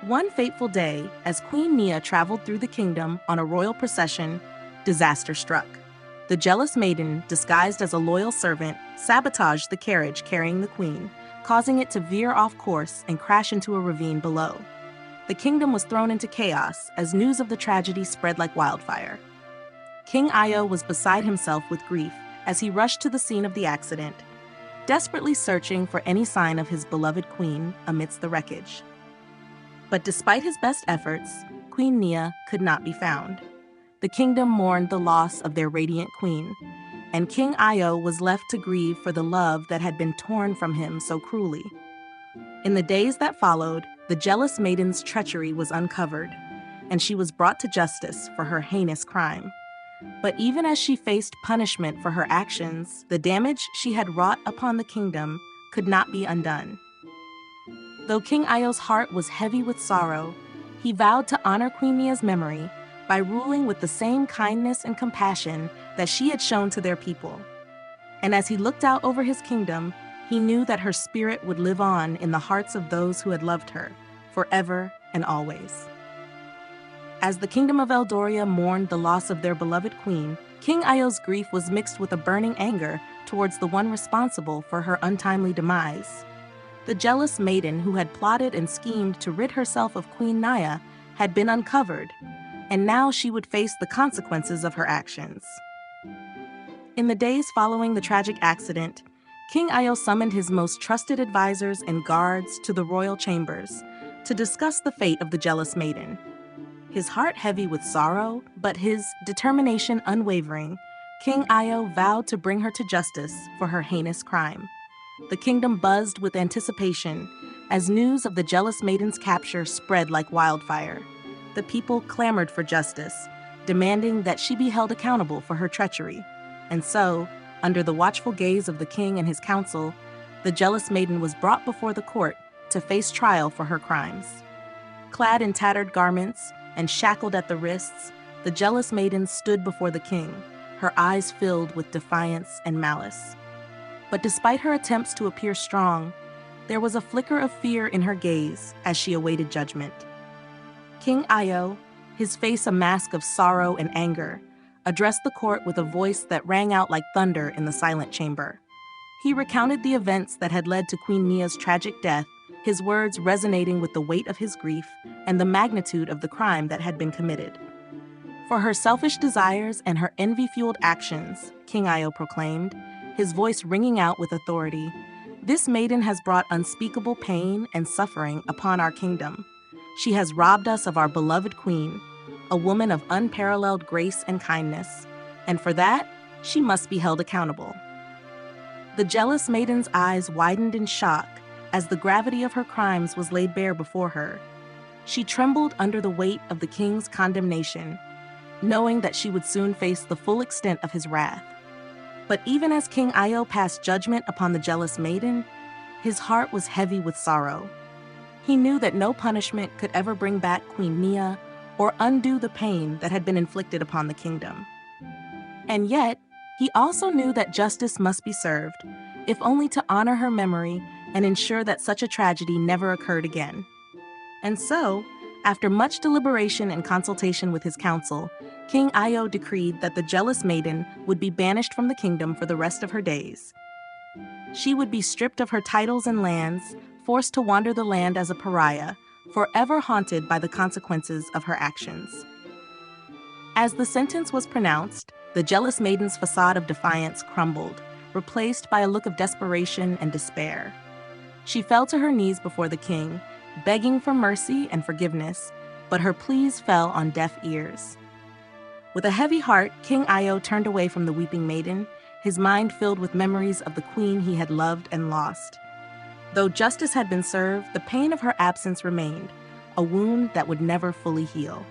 One fateful day, as Queen Nia traveled through the kingdom on a royal procession, disaster struck. The jealous maiden, disguised as a loyal servant, sabotaged the carriage carrying the queen, causing it to veer off course and crash into a ravine below. The kingdom was thrown into chaos as news of the tragedy spread like wildfire. King Io was beside himself with grief as he rushed to the scene of the accident, desperately searching for any sign of his beloved queen amidst the wreckage. But despite his best efforts, Queen Nia could not be found. The kingdom mourned the loss of their radiant queen, and King Io was left to grieve for the love that had been torn from him so cruelly. In the days that followed, the jealous maiden's treachery was uncovered, and she was brought to justice for her heinous crime. But even as she faced punishment for her actions, the damage she had wrought upon the kingdom could not be undone. Though King Io's heart was heavy with sorrow, he vowed to honor Queen Nia's memory by ruling with the same kindness and compassion that she had shown to their people. And as he looked out over his kingdom, he knew that her spirit would live on in the hearts of those who had loved her, forever and always. As the kingdom of Eldoria mourned the loss of their beloved queen, King Io's grief was mixed with a burning anger towards the one responsible for her untimely demise. The jealous maiden who had plotted and schemed to rid herself of Queen Nia had been uncovered, and now she would face the consequences of her actions. In the days following the tragic accident, King Io summoned his most trusted advisors and guards to the royal chambers to discuss the fate of the jealous maiden. His heart heavy with sorrow, but his determination unwavering, King Io vowed to bring her to justice for her heinous crime. The kingdom buzzed with anticipation as news of the jealous maiden's capture spread like wildfire. The people clamored for justice, demanding that she be held accountable for her treachery. And so, under the watchful gaze of the king and his council, the jealous maiden was brought before the court to face trial for her crimes. Clad in tattered garments and shackled at the wrists, the jealous maiden stood before the king, her eyes filled with defiance and malice. But despite her attempts to appear strong, there was a flicker of fear in her gaze as she awaited judgment. King Io, his face a mask of sorrow and anger, addressed the court with a voice that rang out like thunder in the silent chamber. He recounted the events that had led to Queen Nia's tragic death, his words resonating with the weight of his grief and the magnitude of the crime that had been committed. For her selfish desires and her envy-fueled actions, King Io proclaimed, his voice ringing out with authority, this maiden has brought unspeakable pain and suffering upon our kingdom. She has robbed us of our beloved queen, a woman of unparalleled grace and kindness, and for that, she must be held accountable. The jealous maiden's eyes widened in shock as the gravity of her crimes was laid bare before her. She trembled under the weight of the king's condemnation, knowing that she would soon face the full extent of his wrath. But even as King Io passed judgment upon the jealous maiden, his heart was heavy with sorrow. He knew that no punishment could ever bring back Queen Nia or undo the pain that had been inflicted upon the kingdom. And yet, he also knew that justice must be served, if only to honor her memory and ensure that such a tragedy never occurred again. And so, after much deliberation and consultation with his council, King Io decreed that the jealous maiden would be banished from the kingdom for the rest of her days. She would be stripped of her titles and lands, forced to wander the land as a pariah, forever haunted by the consequences of her actions. As the sentence was pronounced, the jealous maiden's facade of defiance crumbled, replaced by a look of desperation and despair. She fell to her knees before the king, begging for mercy and forgiveness, but her pleas fell on deaf ears. With a heavy heart, King Io turned away from the weeping maiden, his mind filled with memories of the queen he had loved and lost. Though justice had been served, the pain of her absence remained, a wound that would never fully heal.